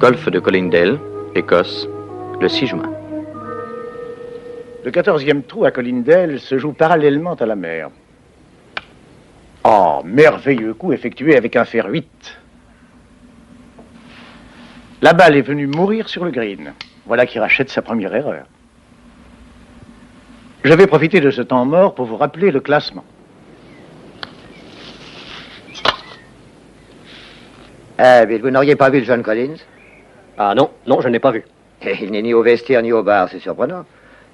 golfe de Colindale, Écosse, le 6 juin. Le 14e trou à Colindale se joue parallèlement à la mer. Oh, merveilleux coup effectué avec un fer 8. La balle est venue mourir sur le green. Voilà qui rachète sa première erreur. Je vais profiter de ce temps mort pour vous rappeler le classement. Bill, vous n'auriez pas vu John Collins? Ah non, non, je n'ai pas vu. Il n'est ni au vestiaire ni au bar, c'est surprenant.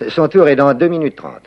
Son tour est dans 2 minutes 30.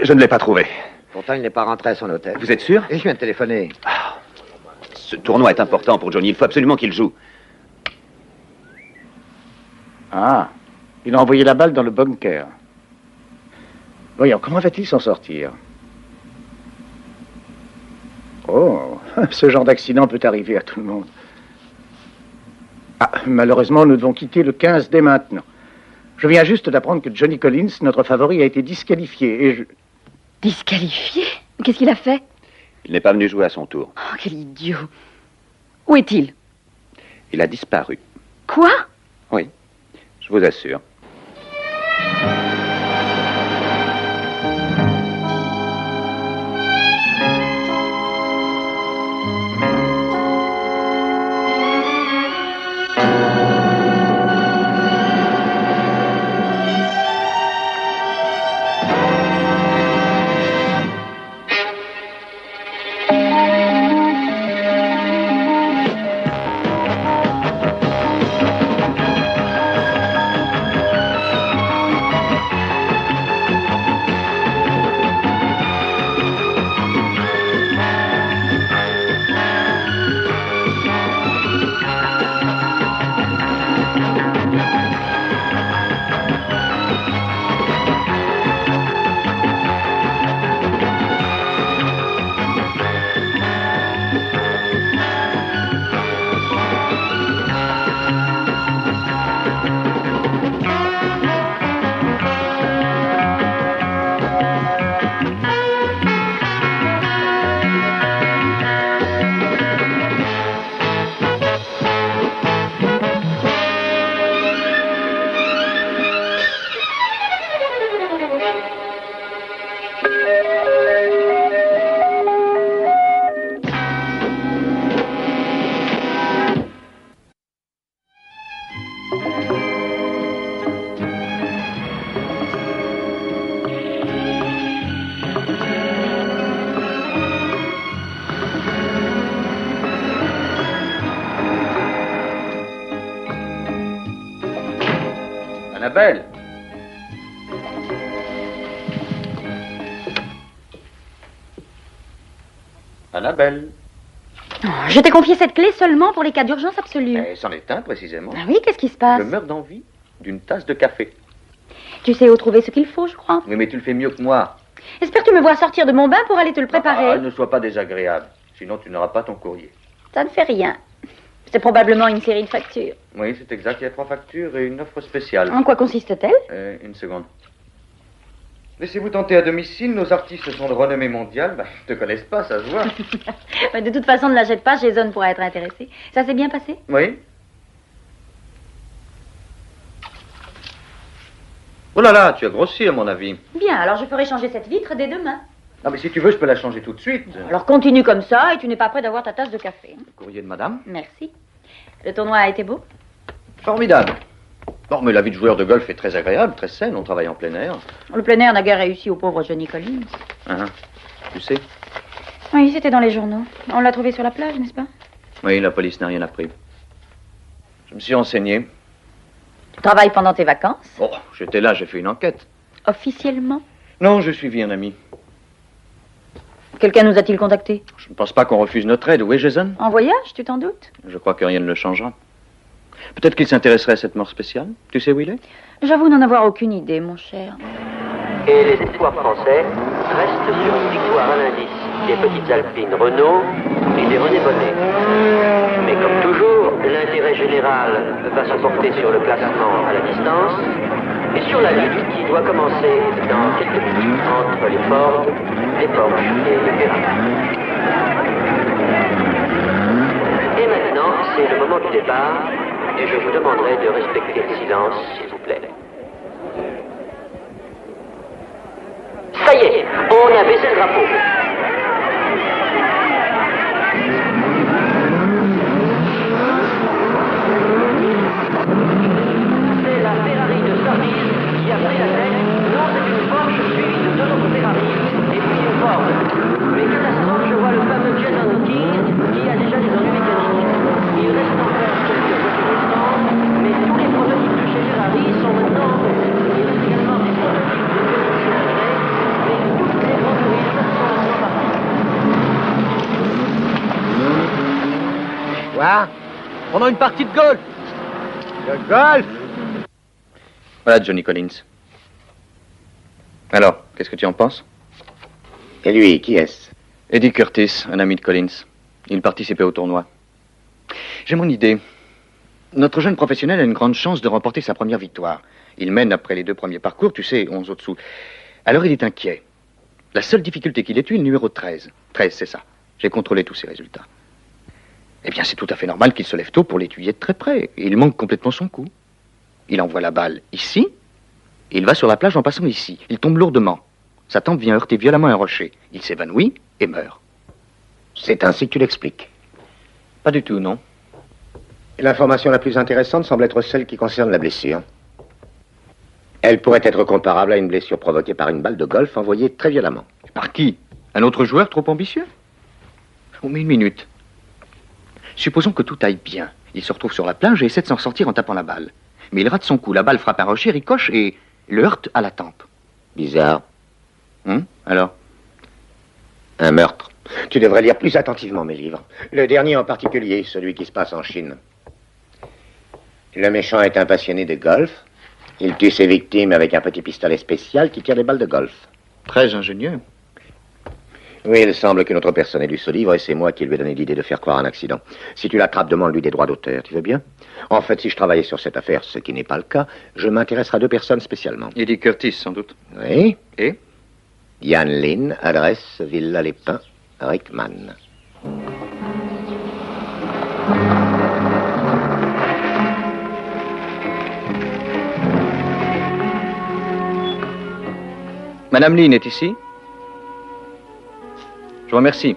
Je ne l'ai pas trouvé. Pourtant, il n'est pas rentré à son hôtel. Vous êtes sûr? Et je viens de téléphoner. Ce tournoi est important pour Johnny. Il faut absolument qu'il joue. Ah, il a envoyé la balle dans le bunker. Voyons, comment va-t-il s'en sortir? Oh, ce genre d'accident peut arriver à tout le monde. Ah, malheureusement, nous devons quitter le 15 dès maintenant. Je viens juste d'apprendre que Johnny Collins, notre favori, a été disqualifié et je... Disqualifié? Qu'est-ce qu'il a fait? Il n'est pas venu jouer à son tour. Oh, quel idiot. Où est-il? Il a disparu. Quoi? Oui, je vous assure. Annabelle. Annabelle. Oh, je t'ai confié cette clé seulement pour les cas d'urgence absolue. C'en est un, précisément. Ah oui, qu'est-ce qui se passe? Je meurs d'envie d'une tasse de café. Tu sais où trouver ce qu'il faut, je crois. Oui, mais tu le fais mieux que moi. Espère que tu me vois sortir de mon bain pour aller te le préparer. Ah, ne sois pas désagréable. Sinon, tu n'auras pas ton courrier. Ça ne fait rien. C'est probablement une série de factures. Oui, c'est exact. Il y a 3 factures et une offre spéciale. En quoi consiste-t-elle? Une seconde. Laissez-vous tenter à domicile. Nos artistes sont de renommée mondiale. Ils ne te connaissent pas, ça se voit. De toute façon, ne l'achète pas. Jason pourra être intéressé. Ça s'est bien passé? Oui. Oh là là, tu as grossi, à mon avis. Bien, alors je ferai changer cette vitre dès demain. Non, mais si tu veux, je peux la changer tout de suite. Alors continue comme ça et tu n'es pas prêt d'avoir ta tasse de café. Le courrier de madame. Merci. Le tournoi a été beau? Formidable. Bon, mais la vie de joueur de golf est très agréable, très saine. On travaille en plein air. Le plein air n'a guère réussi au pauvre Johnny Collins. Hein, tu sais? Oui, c'était dans les journaux. On l'a trouvé sur la plage, n'est-ce pas? Oui, la police n'a rien appris. Je me suis renseigné. Tu travailles pendant tes vacances? Oh, j'étais là, j'ai fait une enquête. Officiellement? Non, j'ai suivi un ami. Quelqu'un nous a-t-il contacté? Je ne pense pas qu'on refuse notre aide, oui, Jason? En voyage, tu t'en doutes? Je crois que rien ne le changera. Peut-être qu'il s'intéresserait à cette mort spéciale. Tu sais où il est? J'avoue n'en avoir aucune idée, mon cher. Et les espoirs français restent sur une victoire à l'indice des petites Alpines Renault et des René Bonnet. Mais comme toujours, l'intérêt général va se porter sur le classement à la distance et sur la lutte qui doit commencer dans quelques minutes entre les Ford, les Porsche et les Ferrari. Et maintenant, c'est le moment du départ et je vous demanderai de respecter le silence, s'il vous plaît. Ça y est, on a baissé le drapeau. C'est la Ferrari de Service qui a pris la tête. Non, c'est une Porsche suivie de deux autres Ferrari et puis une Ford. Mais catastrophe, je vois le fameux Jason King qui a déjà des ennuis mécaniques. Il reste encore quelques voitures restantes, mais tous les prototypes de chez Ferrari sont maintenant en vente. Il reste également des prototypes de mais toutes les grandes villes sont maintenant parties. Quoi? Pendant une partie de golf. Le golf? Voilà Johnny Collins. Alors, qu'est-ce que tu en penses? Et lui, qui est-ce? Eddie Curtis, un ami de Collins. Il participait au tournoi. J'ai mon idée. Notre jeune professionnel a une grande chance de remporter sa première victoire. Il mène après les 2 premiers parcours, tu sais, 11 au-dessous. Alors il est inquiet. La seule difficulté qu'il ait eue, le numéro 13. 13, c'est ça. J'ai contrôlé tous ses résultats. Eh bien, c'est tout à fait normal qu'il se lève tôt pour l'étudier de très près. Il manque complètement son coup. Il envoie la balle ici, et il va sur la plage en passant ici. Il tombe lourdement. Sa tempe vient heurter violemment un rocher. Il s'évanouit et meurt. C'est ainsi que tu l'expliques. Pas du tout, non. L'information la plus intéressante semble être celle qui concerne la blessure. Elle pourrait être comparable à une blessure provoquée par une balle de golf envoyée très violemment. Par qui? Un autre joueur trop ambitieux? Oh, mais une minute. Supposons que tout aille bien. Il se retrouve sur la plage et essaie de s'en sortir en tapant la balle. Mais il rate son coup. La balle frappe un rocher, ricoche et le heurte à la tempe. Bizarre. Alors? Un meurtre. Tu devrais lire plus attentivement mes livres. Le dernier en particulier, celui qui se passe en Chine. Le méchant est un passionné de golf. Il tue ses victimes avec un petit pistolet spécial qui tire des balles de golf. Très ingénieux. Oui, il semble qu'une autre personne ait lu ce livre et c'est moi qui lui ai donné l'idée de faire croire un accident. Si tu l'attrapes, demande-lui des droits d'auteur, tu veux bien? En fait, si je travaillais sur cette affaire, ce qui n'est pas le cas, je m'intéresserai à 2 personnes spécialement. Eddie Curtis, sans doute. Oui. Et? Yann Lin, adresse Villa Les Pins, Rickman. Madame Lynn est ici? Je vous remercie.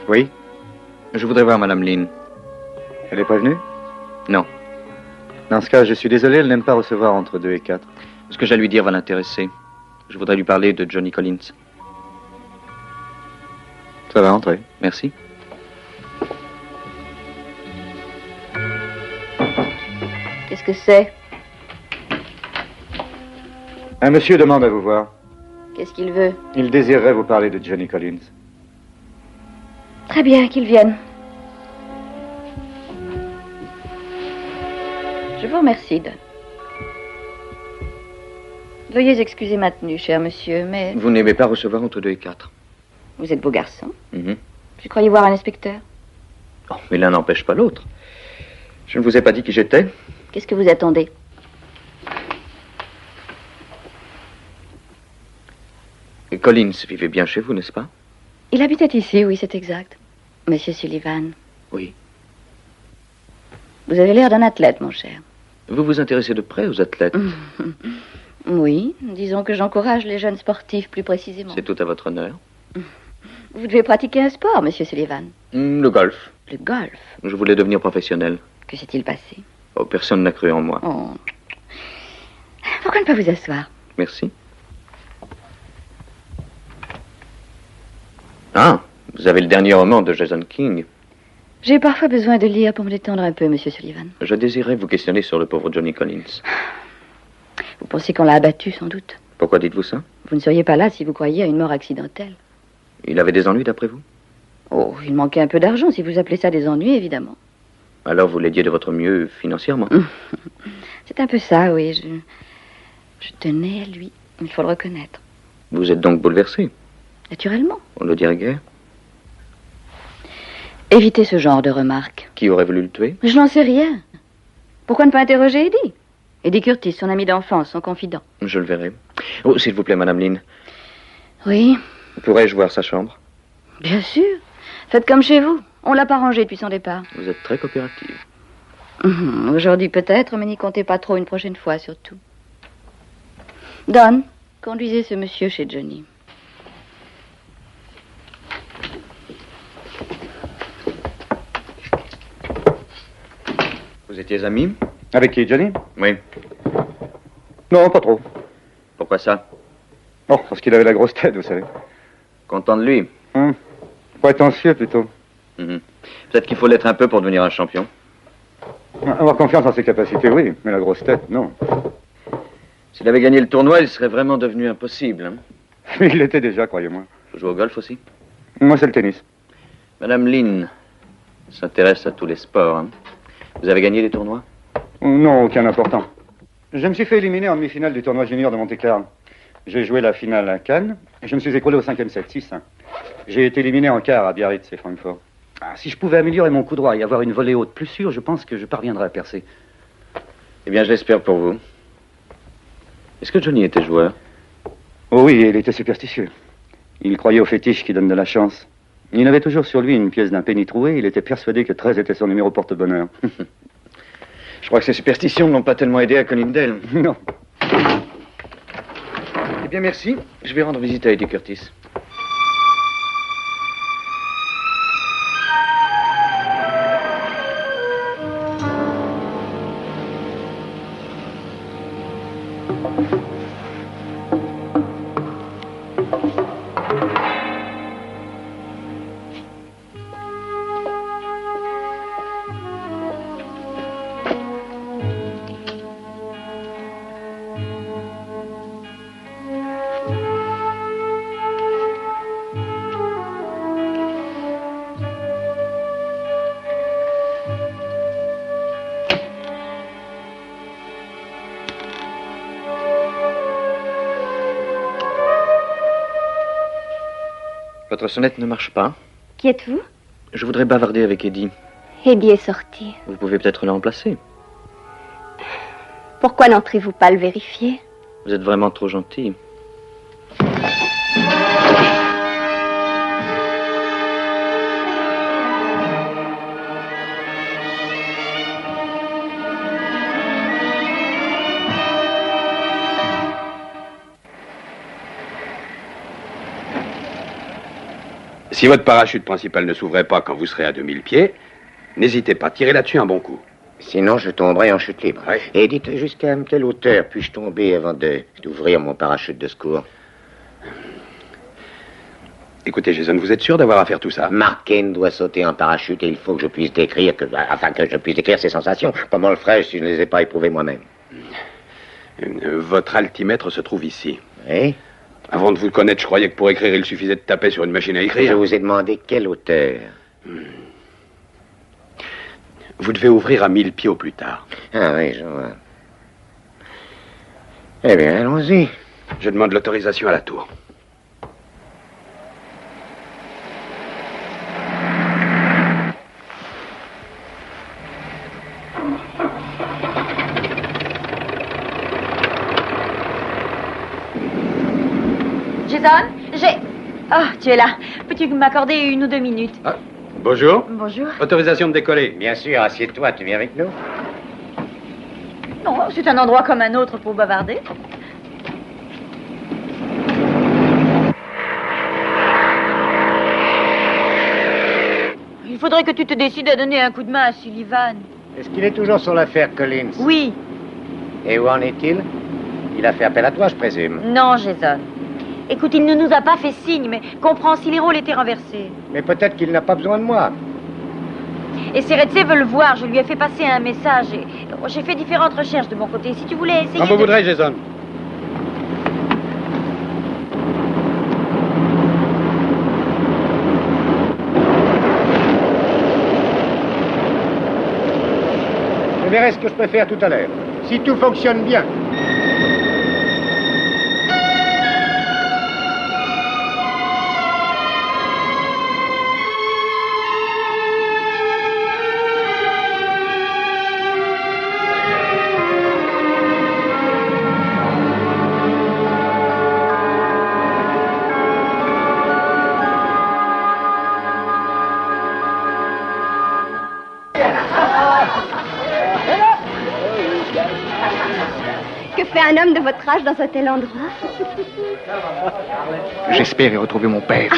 Oui? Je voudrais voir Madame Lynn. Elle est prévenue? Non. Dans ce cas, je suis désolé, elle n'aime pas recevoir entre 2 et 4. Ce que j'ai à lui dire va l'intéresser. Je voudrais lui parler de Johnny Collins. Ça va entrer. Merci. Qu'est-ce que c'est? Un monsieur demande à vous voir. Qu'est-ce qu'il veut? Il désirerait vous parler de Johnny Collins. Très bien, qu'il vienne. Je vous remercie, Don. Veuillez excuser ma tenue, cher monsieur, mais Vous n'aimez pas recevoir entre 2 et 4. vous êtes beau garçon. Mhm. Je croyais voir un inspecteur. Oh, mais l'un n'empêche pas l'autre. Je ne vous ai pas dit qui j'étais. Qu'est-ce que vous attendez? Et Collins vivait bien chez vous, n'est-ce pas? Il habitait ici, oui, c'est exact. Monsieur Sullivan, Oui. vous avez l'air d'un athlète, mon cher. Vous vous intéressez de près aux athlètes. Oui, disons que j'encourage les jeunes sportifs plus précisément. C'est tout à votre honneur. Vous devez pratiquer un sport, monsieur Sullivan. Le golf. Le golf. Je voulais devenir professionnel. Que s'est-il passé? Oh, personne n'a cru en moi. Oh. Pourquoi ne pas vous asseoir? Merci. Ah, vous avez le dernier roman de Jason King. J'ai parfois besoin de lire pour me détendre un peu, monsieur Sullivan. Je désirais vous questionner sur le pauvre Johnny Collins. Vous pensez qu'on l'a abattu, sans doute? Pourquoi dites-vous ça? Vous ne seriez pas là si vous croyiez à une mort accidentelle. Il avait des ennuis d'après vous? Oh, il manquait un peu d'argent, si vous appelez ça des ennuis, évidemment. Alors vous l'aidiez de votre mieux financièrement? C'est un peu ça, oui. Je tenais à lui, il faut le reconnaître. Vous êtes donc bouleversé? Naturellement. On le dirait guère. Évitez ce genre de remarques. Qui aurait voulu le tuer? Je n'en sais rien. Pourquoi ne pas interroger Eddie? Eddie Curtis, son ami d'enfance, son confident. Je le verrai. Oh, s'il vous plaît, Madame Lynn. Oui, Pourrais-je voir sa chambre? bien sûr. Faites comme chez vous. On l'a pas rangé depuis son départ. Vous êtes très coopérative. Aujourd'hui peut-être, mais n'y comptez pas trop une prochaine fois, surtout. Don, conduisez ce monsieur chez Johnny. Vous étiez amis? Avec qui, Johnny? Oui. Non, pas trop. Pourquoi ça? Oh, parce qu'il avait la grosse tête, vous savez. Content de lui? Prétentieux, plutôt. Peut-être qu'il faut l'être un peu pour devenir un champion. Avoir confiance en ses capacités, oui, mais la grosse tête, non. S'il avait gagné le tournoi, il serait vraiment devenu impossible. Hein? Il l'était déjà, croyez-moi. Vous jouez au golf aussi? Moi, c'est le tennis. Madame Lynn s'intéresse à tous les sports. Hein? Vous avez gagné des tournois? Non, aucun important. Je me suis fait éliminer en demi-finale du tournoi junior de Monte-Carlo. J'ai joué la finale à Cannes et je me suis écroulé au 5e set, 6-1. J'ai été éliminé en quart à Biarritz et Francfort. Si je pouvais améliorer mon coup droit et avoir une volée haute plus sûre, je pense que je parviendrais à percer. Eh bien, je l'espère pour vous. Est-ce que Johnny était joueur? Oh oui, il était superstitieux. Il croyait au fétiche qui donne de la chance. Il avait toujours sur lui une pièce d'un penny troué. Il était persuadé que 13 était son numéro porte-bonheur. Je crois que ces superstitions n'ont pas tellement aidé à Collindale. Non. Eh bien, merci. Je vais rendre visite à Eddie Curtis. Votre sonnette ne marche pas. Qui êtes-vous? Je voudrais bavarder avec Eddie. Eddie est sorti. Vous pouvez peut-être le remplacer. Pourquoi n'entrez-vous pas le vérifier? Vous êtes vraiment trop gentil. Si votre parachute principal ne s'ouvrait pas quand vous serez à 2000 pieds, n'hésitez pas, tirez là-dessus un bon coup. Sinon, je tomberai en chute libre. Ouais. Et dites, jusqu'à quelle hauteur puis-je tomber avant d'ouvrir mon parachute de secours? Écoutez, Jason, vous êtes sûr d'avoir à faire tout ça? Mark Kane doit sauter en parachute et il faut que je puisse décrire ses sensations. Comment le ferais-je si je ne les ai pas éprouvées moi-même? Votre altimètre se trouve ici. Oui? Avant de vous connaître, je croyais que pour écrire, il suffisait de taper sur une machine à Je écrire. vous ai demandé quelle hauteur. Vous devez ouvrir à 1000 pieds au plus tard. Ah oui, je vois. Eh bien, allons-y. Je demande l'autorisation à la tour. Jason, j'ai... Oh, tu es là. Peux-tu m'accorder 1 ou 2 minutes? Bonjour. Bonjour. Autorisation de décoller. Bien sûr, assieds-toi, tu viens avec nous? Non, c'est un endroit comme un autre pour bavarder. Il faudrait que tu te décides à donner un coup de main à Sullivan. Est-ce qu'il est toujours sur l'affaire Collins? Oui. Et où en est-il? Il a fait appel à toi, je présume. Non, Jason. Écoute, il ne nous a pas fait signe, mais comprends si les rôles étaient renversés. Mais peut-être qu'il n'a pas besoin de moi. Et Seretse veut le voir, je lui ai fait passer un message et j'ai fait différentes recherches de mon côté. Si tu voulais essayer Comme vous voudrez, Jason. Je verrai ce que je peux faire tout à l'heure. Si tout fonctionne bien. Que fait un homme de votre âge dans un tel endroit? J'espère y retrouver mon père.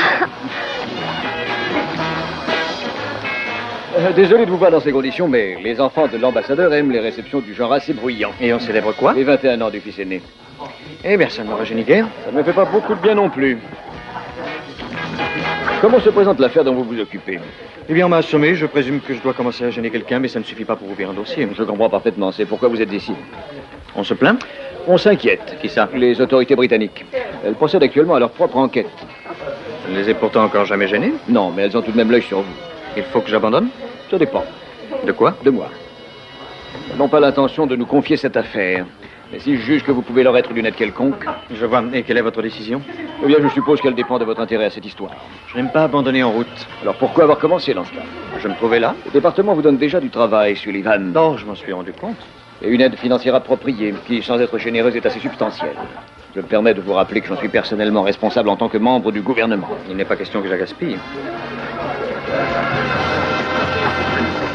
Désolé de vous voir dans ces conditions, mais les enfants de l'ambassadeur aiment les réceptions du genre assez bruyant. Et on célèbre quoi? Les 21 ans du fils aîné. Eh bien, ça ne me rajeunit guère. Ça ne me fait pas beaucoup de bien non plus. Comment se présente l'affaire dont vous vous occupez? Eh bien, on m'a assommé. Je présume que je dois commencer à gêner quelqu'un, mais ça ne suffit pas pour ouvrir un dossier. Je comprends parfaitement. C'est pourquoi vous êtes ici. On se plaint? On s'inquiète. Qui ça? Les autorités britanniques. Elles procèdent actuellement à leur propre enquête. Je ne les ai pourtant encore jamais gênés. Non, mais elles ont tout de même l'œil sur vous. Il faut que j'abandonne? Ça dépend. De quoi? De moi. Elles n'ont pas l'intention de nous confier cette affaire. Mais si je juge que vous pouvez leur être d'une aide quelconque... Je vois. Et quelle est votre décision? Eh bien, je suppose qu'elle dépend de votre intérêt à cette histoire. Je n'aime pas abandonner en route. Alors pourquoi avoir commencé dans ce cas? Je me trouvais là. Le département vous donne déjà du travail, Sullivan. Non, je m'en suis rendu compte. Et une aide financière appropriée, qui, sans être généreuse, est assez substantielle. Je me permets de vous rappeler que j'en suis personnellement responsable en tant que membre du gouvernement. Il n'est pas question que je la gaspille.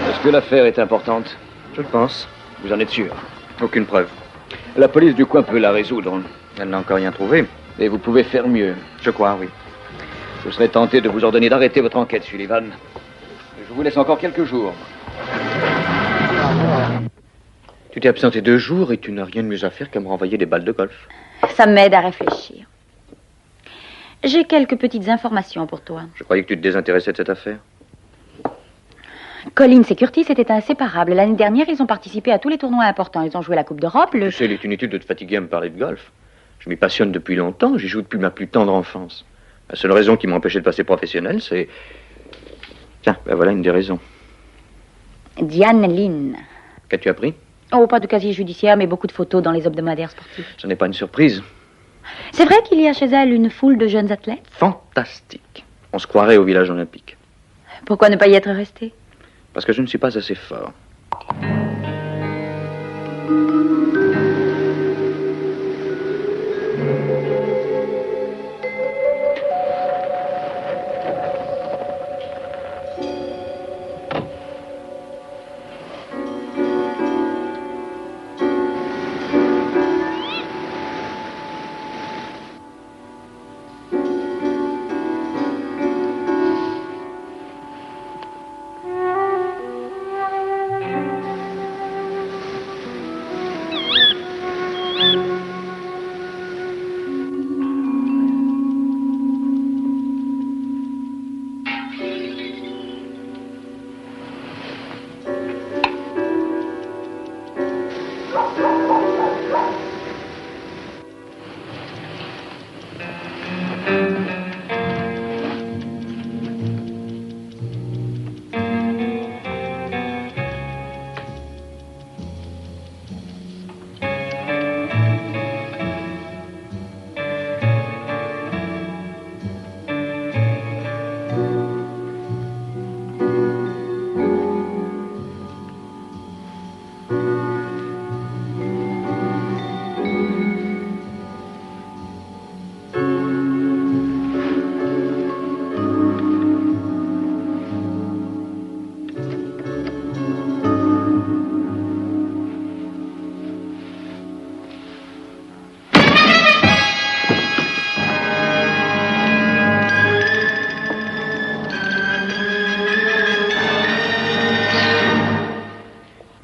Est-ce que l'affaire est importante? Je le pense. Vous en êtes sûr? Aucune preuve. La police du coin peut la résoudre. Elle n'a encore rien trouvé. Et vous pouvez faire mieux. Je crois, oui. Je serais tenté de vous ordonner d'arrêter votre enquête, Sullivan. Je vous laisse encore quelques jours. Tu t'es absenté 2 jours et tu n'as rien de mieux à faire qu'à me renvoyer des balles de golf. Ça m'aide à réfléchir. J'ai quelques petites informations pour toi. Je croyais que tu te désintéressais de cette affaire. Collins et Curtis étaient inséparables. L'année dernière, ils ont participé à tous les tournois importants. Ils ont joué la Coupe d'Europe, Tu sais, il est inutile de te fatiguer à me parler de golf. Je m'y passionne depuis longtemps. J'y joue depuis ma plus tendre enfance. La seule raison qui m'a empêché de passer professionnel, c'est... Tiens, ben voilà une des raisons. Diane Lynn. Qu'as-tu appris? Oh, pas de casier judiciaire, mais beaucoup de photos dans les hebdomadaires sportifs. Ce n'est pas une surprise. C'est vrai qu'il y a chez elle une foule de jeunes athlètes? Fantastique. On se croirait au village olympique. Pourquoi ne pas y être resté? Parce que je ne suis pas assez fort.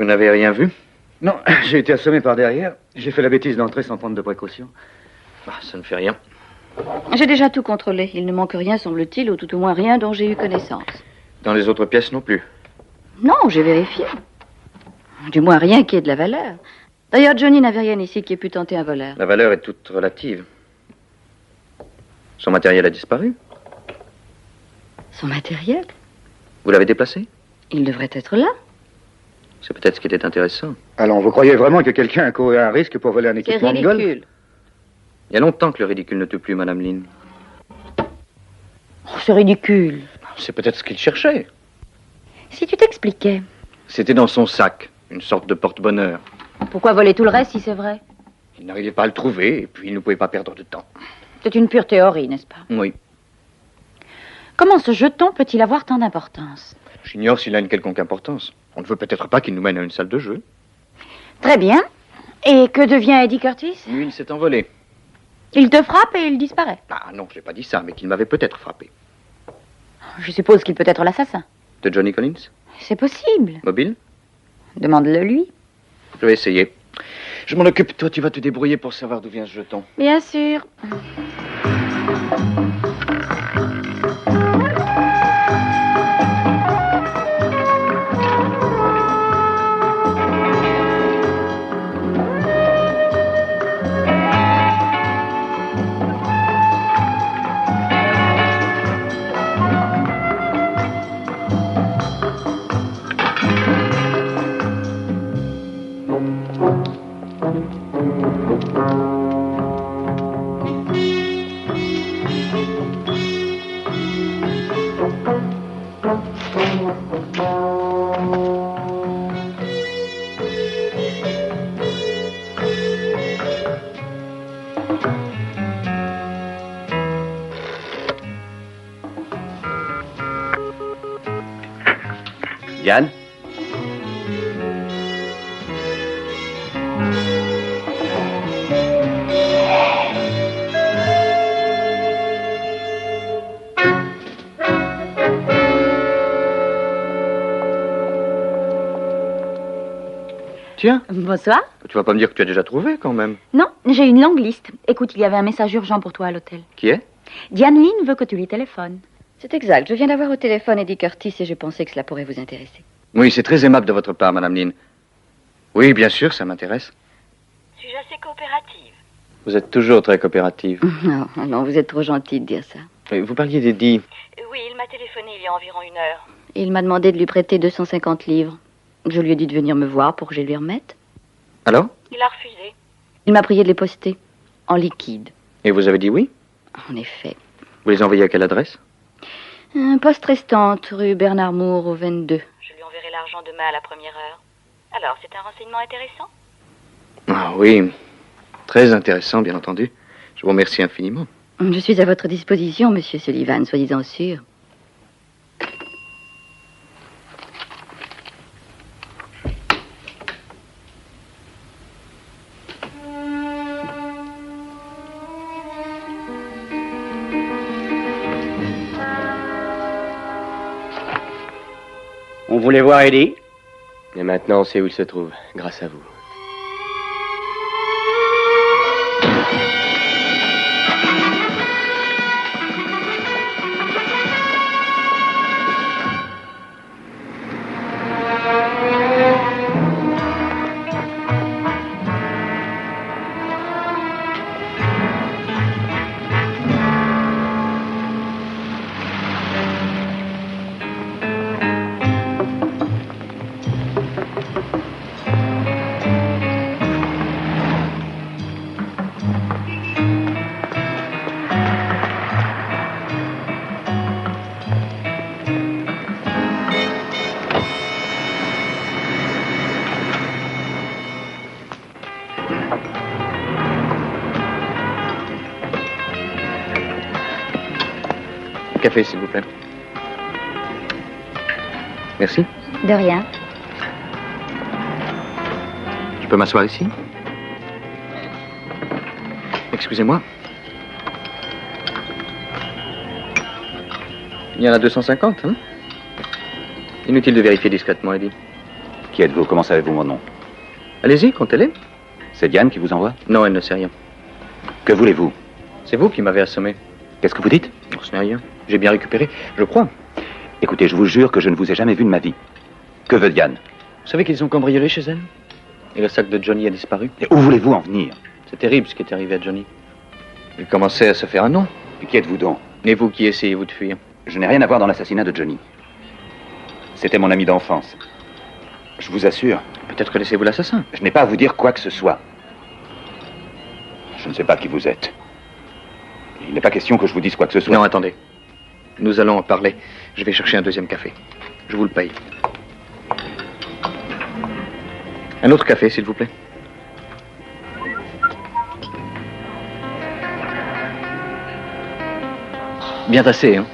n'avez rien vu? Non, j'ai été assommé par derrière. J'ai fait la bêtise d'entrer sans prendre de précaution. Ah, ça ne fait rien. J'ai déjà tout contrôlé. Il ne manque rien, semble-t-il, ou tout au moins rien dont j'ai eu connaissance. Dans les autres pièces non plus. Non, j'ai vérifié. Du moins rien qui ait de la valeur. D'ailleurs, Johnny n'avait rien ici qui ait pu tenter un voleur. La valeur est toute relative. Son matériel a disparu. Son matériel? Vous l'avez déplacé? Il devrait être là. C'est peut-être ce qui était intéressant. Alors, vous croyez vraiment que quelqu'un a couru un risque pour voler un C'est équipement de golf? ridicule. Il y a longtemps que le ridicule ne tue plus, Madame Lynn. Oh, c'est ridicule. C'est peut-être ce qu'il cherchait. Si tu t'expliquais, C'était dans son sac, une sorte de porte-bonheur. pourquoi voler tout le reste si c'est vrai? Il n'arrivait pas à le trouver, et puis il ne pouvait pas perdre de temps. C'est une pure théorie, n'est-ce pas? Oui. Comment ce jeton peut-il avoir tant d'importance? J'ignore s'il a une quelconque importance. On ne veut peut-être pas qu'il nous mène à une salle de jeu. Très bien. Et que devient Eddie Curtis? Lui, il s'est envolé. Il te frappe et il disparaît. Ah non, j'ai pas dit ça, mais qu'il m'avait peut-être frappé. Je suppose qu'il peut être l'assassin. De Johnny Collins? C'est possible. Mobile? Demande-le lui. Je vais essayer. Je m'en occupe, toi tu vas te débrouiller pour savoir d'où vient ce jeton. Bien sûr. Diane? Tiens, Bonsoir. tu vas pas me dire que tu as déjà trouvé quand même. Non, j'ai une longue liste. Écoute, il y avait un message urgent pour toi à l'hôtel. Qui est? Diane Lynn veut que tu lui téléphones. C'est exact. Je viens d'avoir au téléphone Eddie Curtis et j'ai pensé que cela pourrait vous intéresser. Oui, c'est très aimable de votre part, Madame Lynn. Oui, bien sûr, ça m'intéresse. Suis-je assez coopérative? Vous êtes toujours très coopérative. Non, non, vous êtes trop gentil de dire ça. Vous parliez d'Eddie. Oui, il m'a téléphoné il y a environ 1 heure. Il m'a demandé de lui prêter 250 livres. Je lui ai dit de venir me voir pour que je lui remette. Alors? Il a refusé. Il m'a prié de les poster en liquide. Et vous avez dit oui? En effet. Vous les envoyez à quelle adresse? Poste restante, rue Bernard Moore au 22. Je lui enverrai l'argent demain à la première heure. Alors, c'est un renseignement intéressant? Ah oui, très intéressant, bien entendu. Je vous remercie infiniment. Je suis à votre disposition, monsieur Sullivan, soyez-en sûr. On voulait voir Eddie. Et maintenant, on sait où il se trouve, grâce à vous. Café, s'il vous plaît. Merci. De rien. Je peux m'asseoir ici? Excusez-moi. Il y en a 250, hein? Inutile de vérifier discrètement, Eddie. Qui êtes-vous? Comment savez-vous mon nom? Allez-y, comptez-les. C'est Diane qui vous envoie? Non, elle ne sait rien. Que voulez-vous? C'est vous qui m'avez assommé. Qu'est-ce que vous dites? Non, ce n'est rien. J'ai bien récupéré, je crois. Écoutez, je vous jure que je ne vous ai jamais vu de ma vie. Que veut Diane? Vous savez qu'ils ont cambriolé chez elle? Et le sac de Johnny a disparu? Et où voulez-vous en venir? C'est terrible ce qui est arrivé à Johnny. Il commençait à se faire un nom. Et qui êtes-vous donc? Et vous qui essayez-vous de fuir? Je n'ai rien à voir dans l'assassinat de Johnny. C'était mon ami d'enfance. Je vous assure. Peut-être connaissez-vous l'assassin? Je n'ai pas à vous dire quoi que ce soit. Je ne sais pas qui vous êtes. Il n'est pas question que je vous dise quoi que ce soit. Non, attendez. Nous allons en parler. Je vais chercher un deuxième café. Je vous le paye. Un autre café, s'il vous plaît. Bien tassé, hein?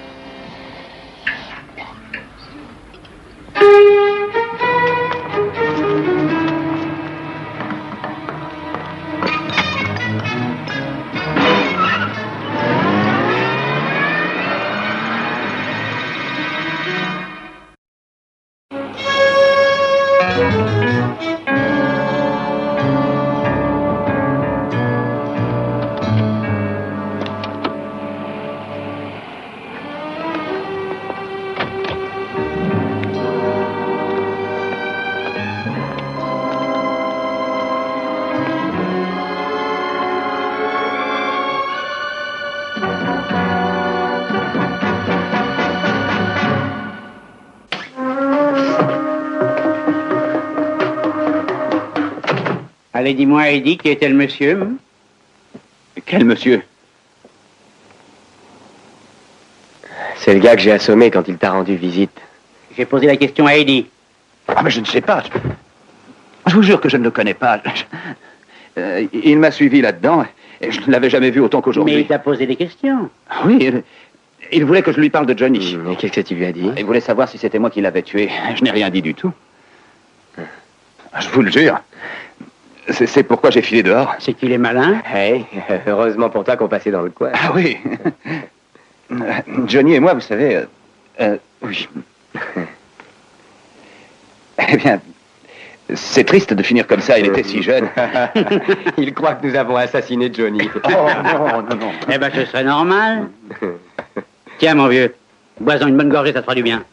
Allez, dis-moi, Eddie, qui était le monsieur? Quel monsieur? C'est le gars que j'ai assommé quand il t'a rendu visite. J'ai posé la question à Eddie. Ah, mais je ne sais pas. Je vous jure que je ne le connais pas. Il m'a suivi là-dedans et je ne l'avais jamais vu autant qu'aujourd'hui. Mais il t'a posé des questions. Oui, il voulait que je lui parle de Johnny. Et qu'est-ce que tu lui as dit? Il voulait savoir si c'était moi qui l'avais tué. Je n'ai rien dit du tout. Je vous le jure. C'est pourquoi j'ai filé dehors. C'est qu'il est malin. Hey, heureusement pour toi qu'on passait dans le coin. Ah oui. Johnny et moi, vous savez... oui. Eh bien, c'est triste de finir comme ça. Il était si jeune. Il croit que nous avons assassiné Johnny. Oh, non, non, non. Eh ben, ce serait normal. Tiens, mon vieux, bois-en une bonne gorgée, ça te fera du bien.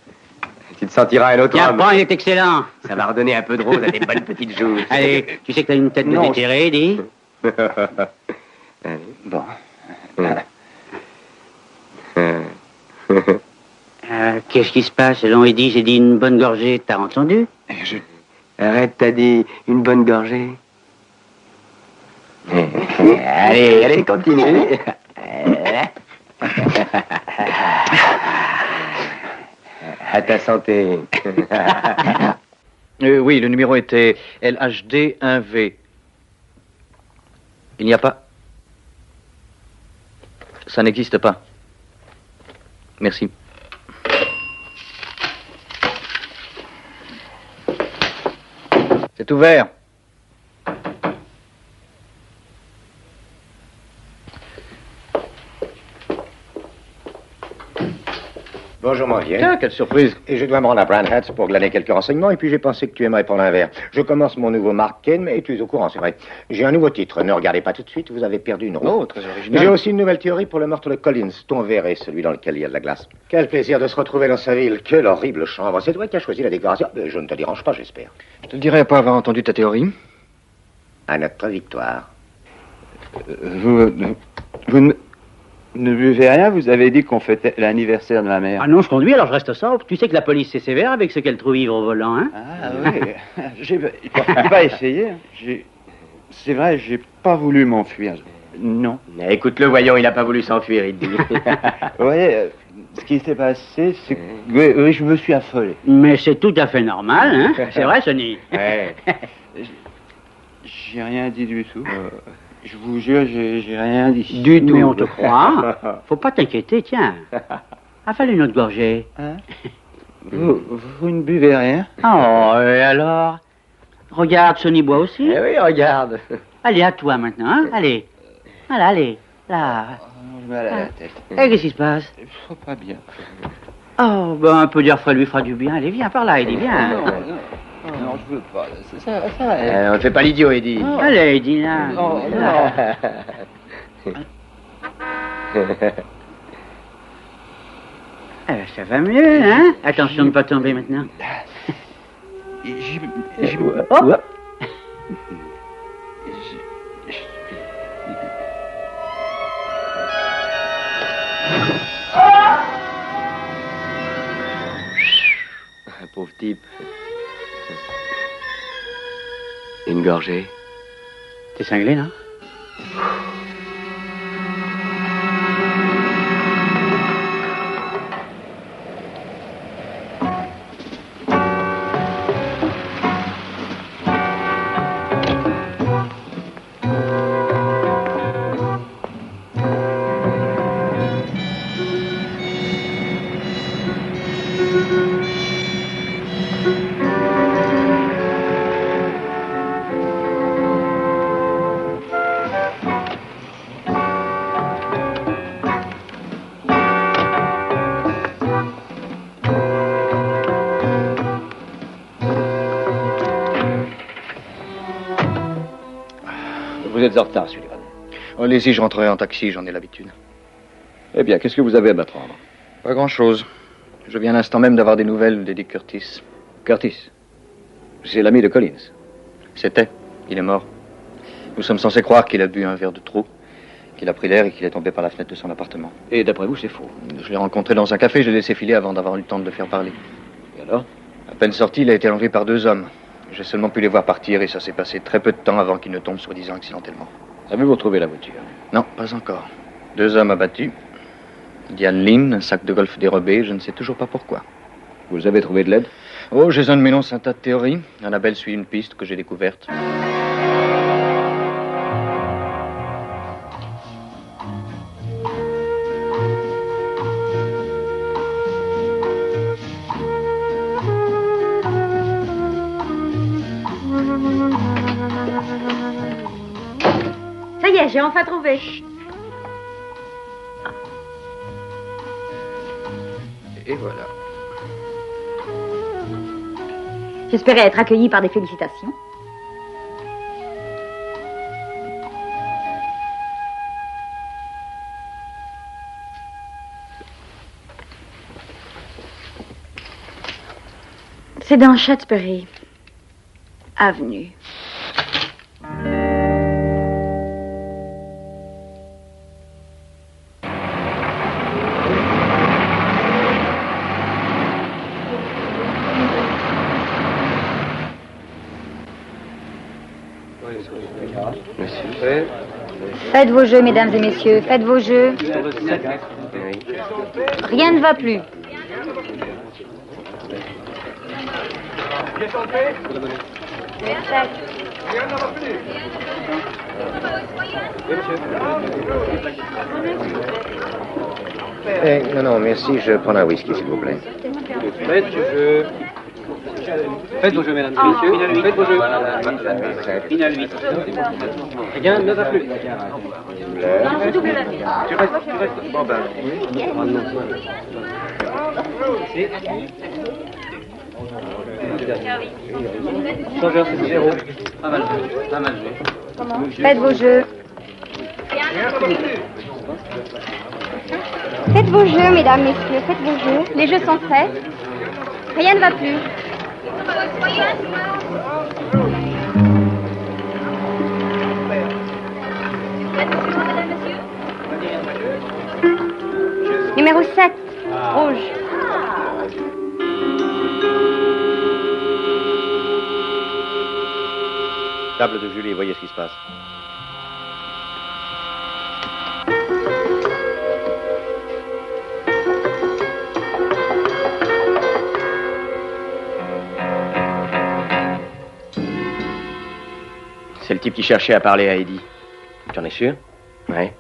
Tu te sentiras un autre Tiens, homme. prends, il est excellent. Ça va redonner un peu de rose à tes bonnes petites joues. Allez, tu sais que t'as une tête de Non, déterré, Eddie. Bon. Qu'est-ce qui se passe? Selon Eddie, j'ai dit une bonne gorgée, t'as entendu? Arrête, t'as dit une bonne gorgée. Allez, allez, continue. À ta santé. Oui, le numéro était LHD 1V. Il n'y a pas... Ça n'existe pas. Merci. C'est ouvert. Bonjour, mon vieux. Tiens, quelle surprise. Et je dois me rendre à Brand Hats pour glaner quelques renseignements, et puis j'ai pensé que tu aimerais prendre un verre. Je commence mon nouveau Mark Kane, mais tu es au courant, c'est vrai. J'ai un nouveau titre, ne regardez pas tout de suite, vous avez perdu une roue. Oh, très original. J'ai aussi une nouvelle théorie pour le meurtre de Collins. Ton verre est celui dans lequel il y a de la glace. Quel plaisir de se retrouver dans sa ville. Quelle horrible chambre. C'est toi qui as choisi la décoration. Je ne te dérange pas, j'espère. Je te le dirai après avoir entendu ta théorie. À notre victoire. Vous ne buvez rien? Vous avez dit qu'on fêtait l'anniversaire de ma mère. Ah non, je conduis, alors je reste sobre. Tu sais que la police, c'est sévère avec ce qu'elle trouve ivre au volant, hein? Ah oui, j'ai pas essayé. C'est vrai, j'ai pas voulu m'enfuir. Non. Mais écoute-le, voyons, il a pas voulu s'enfuir, il dit. Vous voyez, ce qui s'est passé, c'est que oui, je me suis affolé. Mais c'est tout à fait normal, hein? C'est vrai, Sonny? Ouais. J'ai rien dit du tout. Je vous jure, j'ai rien dit. Du tout. Mais on te croit. Faut pas t'inquiéter, tiens. Affale une autre gorgée. Hein? Vous ne buvez rien? Oh, et alors? Regarde, Sonny boit aussi. Eh oui, regarde. Allez, à toi maintenant, hein? Allez. Voilà, allez. Là. Je me mal à la tête. Et qu'est-ce qui se passe? Je pas bien. Oh, ben un peu d'air frais lui fera du bien. Allez, viens par là, Eddie, viens. Non. Non, je veux pas. Ça on ne fait pas l'idiot, Eddie. Oh. Allez, Eddie, là. Non, Là. Ça va mieux, hein? Attention de ne pas tomber maintenant. Oh. Pauvre type. Une gorgée. T'es cinglé, non? Vous êtes en retard, Sullivan. Oh, allez-y, je rentrerai en taxi, j'en ai l'habitude. Eh bien, qu'est-ce que vous avez à m'apprendre? Pas grand-chose. Je viens à l'instant même d'avoir des nouvelles d'Eddie Curtis. Curtis? C'est l'ami de Collins. C'était. Il est mort. Nous sommes censés croire qu'il a bu un verre de trop, qu'il a pris l'air et qu'il est tombé par la fenêtre de son appartement. Et d'après vous, c'est faux? Je l'ai rencontré dans un café, je l'ai laissé filer avant d'avoir eu le temps de le faire parler. Et alors? À peine sorti, il a été enlevé par 2 hommes. J'ai seulement pu les voir partir et ça s'est passé très peu de temps avant qu'il ne tombe soi-disant accidentellement. Avez-vous retrouvé la voiture? Non, pas encore. 2 hommes abattus. Diane Lynn, un sac de golf dérobé, je ne sais toujours pas pourquoi. Vous avez trouvé de l'aide? Oh, Jason m'énonce un tas de théories. Annabelle suit une piste que j'ai découverte. Ça y est, j'ai enfin trouvé. Et voilà. J'espérais être accueillie par des félicitations. C'est dans Shaftesbury Avenue. Faites vos jeux, mesdames et messieurs, faites vos jeux. Rien ne va plus. Non, merci, je prends un whisky, s'il vous plaît. Faites vos jeux. Faites vos jeux, mesdames et messieurs. Faites vos jeux. Final 8. Rien ne va plus. Tu restes. Bon, ben, Changeur, c'est 0. Pas mal joué. Pas mal joué. Faites vos jeux. Faites vos jeux, mesdames, messieurs, faites vos jeux. Les jeux sont faits. Rien ne va plus. Numéro 7, rouge. Table de Julie, voyez ce qui se passe. C'est le type qui cherchait à parler à Eddie. Tu en es sûr? Ouais.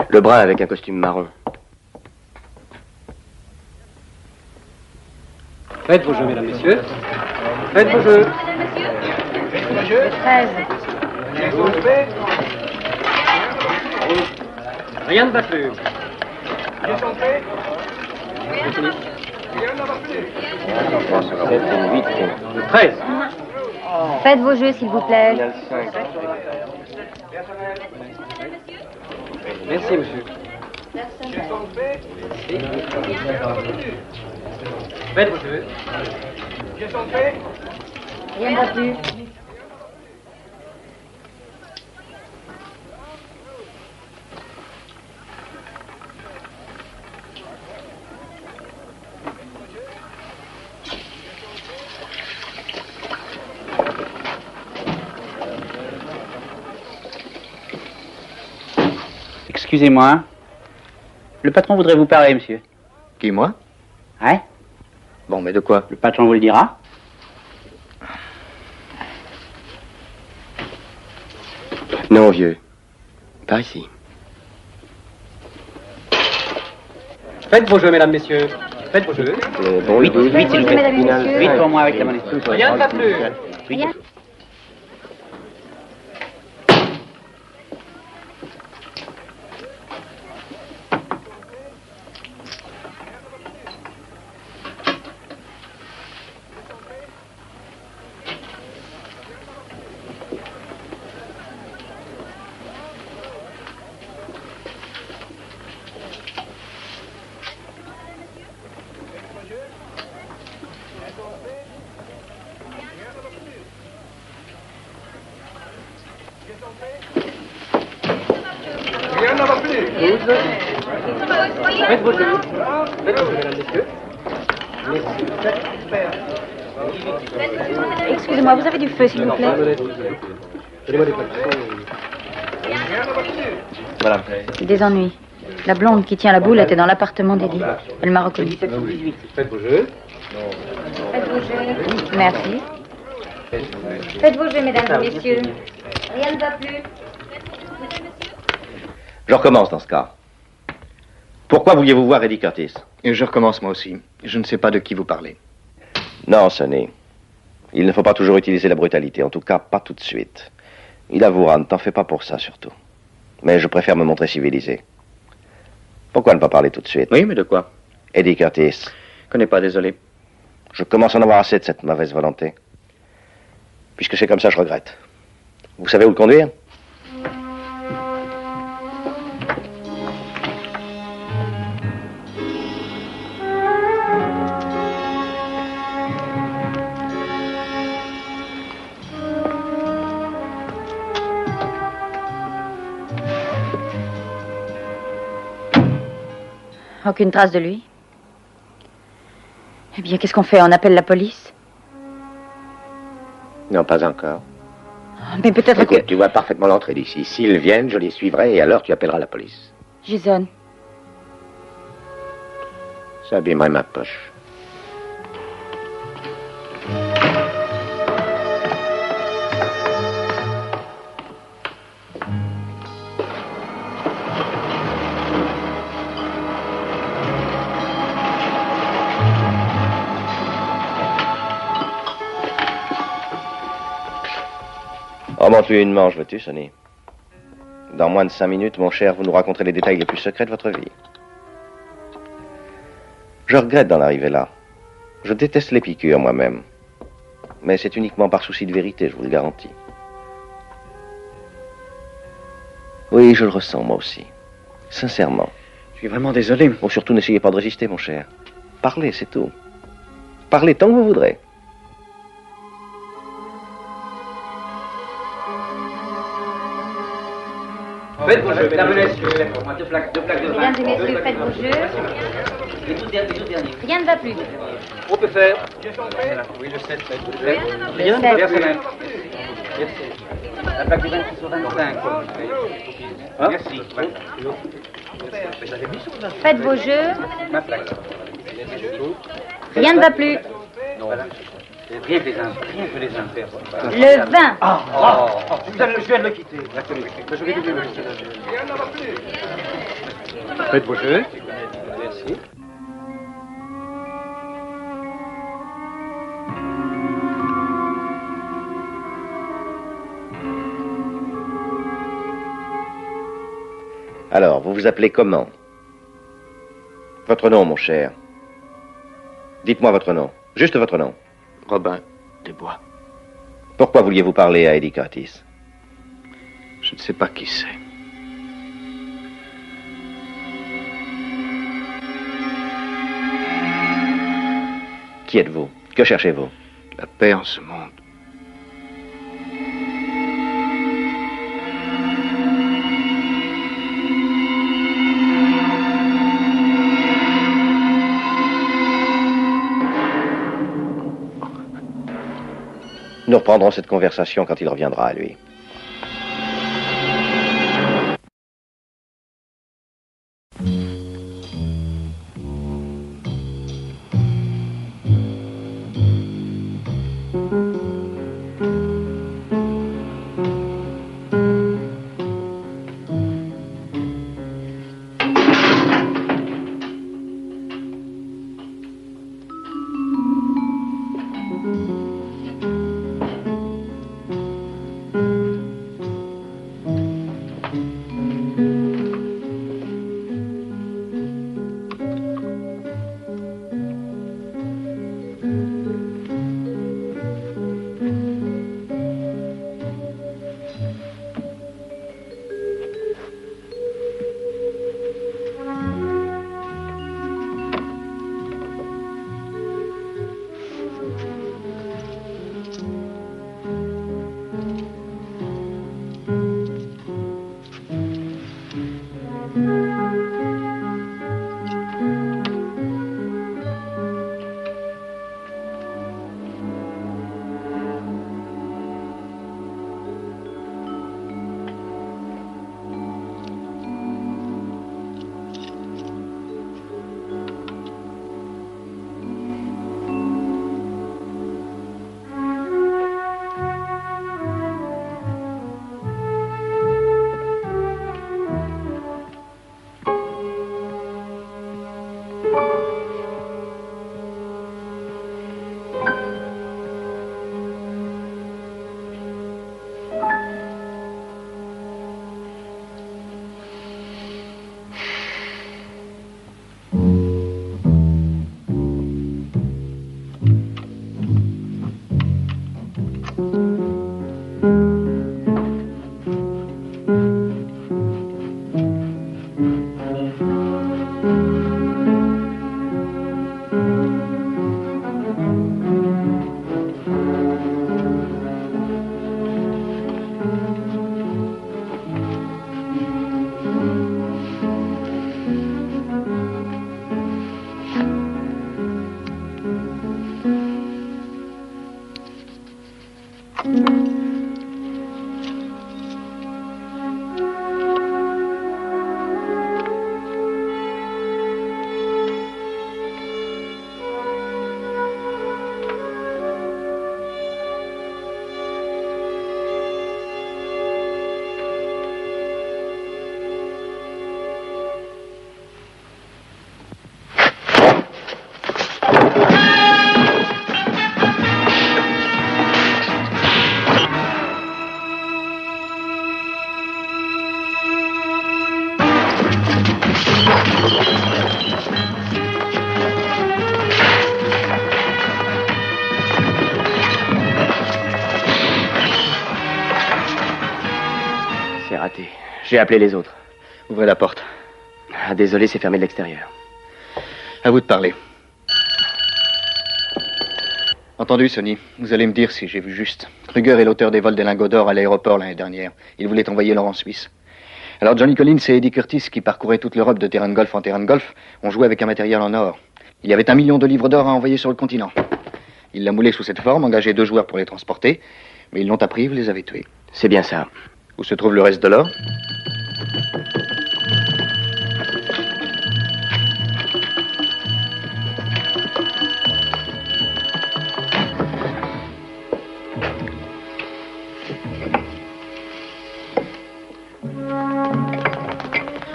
Le brun avec un costume marron. Faites vos jeux, mesdames, messieurs. Faites vos jeux. 13. Rien ne va plus. 13. Faites vos jeux, s'il vous plaît. Merci, monsieur. Faites vos jeux. Rien ne va plus. Excusez-moi. Le patron voudrait vous parler, monsieur. Qui, moi? Ouais? Bon, mais de quoi? Le patron vous le dira. Non, vieux. Par ici. Faites vos jeux, mesdames, messieurs. Faites vos jeux. Bon, 8, s'il vous plaît. Mesdames et messieurs. 8 pour moi avec la monnaie. Rien ne va plus. Rien. Faites vos jeux. Faites vos jeux, mesdames, messieurs. Excusez-moi, vous avez du feu, s'il vous plaît? Donnez-moi des papiers. Voilà. Des ennuis. La blonde qui tient la boule était dans l'appartement d'Eddie. Elle m'a reconnu. Faites vos jeux. Faites vos jeux. Merci. Faites vos jeux, mesdames et messieurs. Rien ne va plus. Je recommence dans ce cas. Pourquoi vouliez-vous voir Eddie Curtis? Et je recommence moi aussi. Je ne sais pas de qui vous parlez. Non, Sonny. Il ne faut pas toujours utiliser la brutalité, en tout cas pas tout de suite. Il avouera, ne t'en fais pas pour ça surtout. Mais je préfère me montrer civilisé. Pourquoi ne pas parler tout de suite? Oui, mais de quoi? Eddie Curtis. Je connais pas, désolé. Je commence à en avoir assez de cette mauvaise volonté. Puisque c'est comme ça, je regrette. Vous savez où le conduire? Aucune trace de lui. Eh bien, qu'est-ce qu'on fait? On appelle la police? Non, pas encore. Mais peut-être Écoute, que... tu vois parfaitement l'entrée d'ici. S'ils viennent, je les suivrai et alors tu appelleras la police. Jason. Ça abîmerait ma poche. Remonte-lui une manche, veux-tu, Sonny? Dans moins de 5 minutes, mon cher, vous nous raconterez les détails les plus secrets de votre vie. Je regrette d'en arriver là. Je déteste les piqûres, moi-même. Mais c'est uniquement par souci de vérité, je vous le garantis. Oui, je le ressens, moi aussi. Sincèrement. Je suis vraiment désolé. Bon, surtout, n'essayez pas de résister, mon cher. Parlez, c'est tout. Parlez tant que vous voudrez. Faites vos jeux, mesdames et messieurs. Deux plaques de Mesdames et messieurs, faites vos jeux. Les tout derniers. Rien ne va plus. On peut faire. Oui, le 7, faites vos jeux. Rien ne va plus. Merci. La plaque du 26 au 25. Hein? Merci. Faites vos jeux. Ma plaque. Rien ne va plus. Non. Rien que les uns faire. Le 20. Je viens de le quitter. Je vais doubler le Faites vos jeux. Merci. Alors, vous vous appelez comment? Votre nom, mon cher. Dites-moi votre nom. Juste votre nom. Robin Desbois. Pourquoi vouliez-vous parler à Eddie Curtis? Je ne sais pas qui c'est. Qui êtes-vous? Que cherchez-vous? La paix en ce monde. Nous reprendrons cette conversation quand il reviendra à lui. J'ai appelé les autres. Ouvrez la porte. Ah, désolé, c'est fermé de l'extérieur. À vous de parler. Entendu, Sonny. Vous allez me dire si j'ai vu juste. Kruger est l'auteur des vols des lingots d'or à l'aéroport l'année dernière. Il voulait envoyer l'or en Suisse. Alors Johnny Collins et Eddie Curtis, qui parcouraient toute l'Europe de terrain de golf en terrain de golf, ont joué avec un matériel en or. Il y avait 1 million de livres d'or à envoyer sur le continent. Ils l'ont moulé sous cette forme, engagé 2 joueurs pour les transporter, mais ils l'ont appris, vous les avez tués. C'est bien ça. Où se trouve le reste de l'or?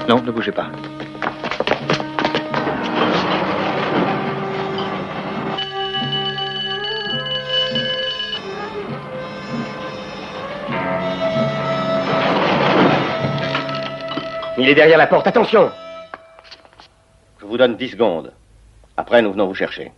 Non, ne bougez pas. Il est derrière la porte, attention! Je vous donne 10 secondes. Après, nous venons vous chercher.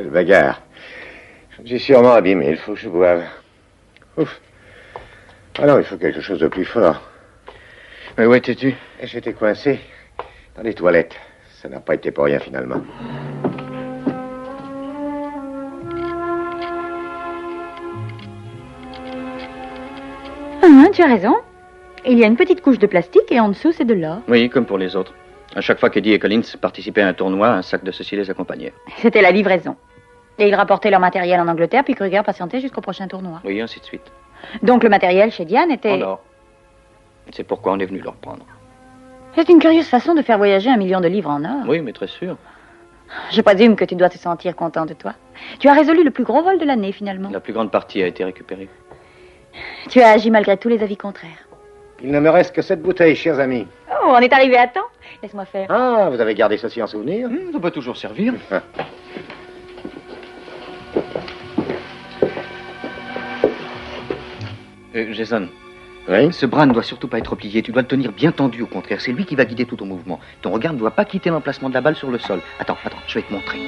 Quelle bagarre. J'ai sûrement abîmé, il faut que je boive. Ouf. Alors, il faut quelque chose de plus fort. Mais où étais-tu? J'étais coincé dans les toilettes. Ça n'a pas été pour rien, finalement. Tu as raison. Il y a une petite couche de plastique et en dessous, c'est de l'or. Oui, comme pour les autres. À chaque fois qu'Eddie et Collins participaient à un tournoi, un sac de ceci les accompagnait. C'était la livraison. Et ils rapportaient leur matériel en Angleterre, puis Kruger patientait jusqu'au prochain tournoi. Oui, ainsi de suite. Donc le matériel chez Diane était... En or. C'est pourquoi on est venu le reprendre. C'est une curieuse façon de faire voyager 1 million de livres en or. Oui, mais très sûr. Je présume que tu dois te sentir content de toi. Tu as résolu le plus gros vol de l'année, finalement. La plus grande partie a été récupérée. Tu as agi malgré tous les avis contraires. Il ne me reste que 7 bouteilles, chers amis. Oh, on est arrivé à temps. Laisse-moi faire. Ah, vous avez gardé ceci en souvenir? Ça peut toujours servir. Jason. Oui? Ce bras ne doit surtout pas être plié. Tu dois le tenir bien tendu, au contraire. C'est lui qui va guider tout ton mouvement. Ton regard ne doit pas quitter l'emplacement de la balle sur le sol. Attends, je vais te montrer.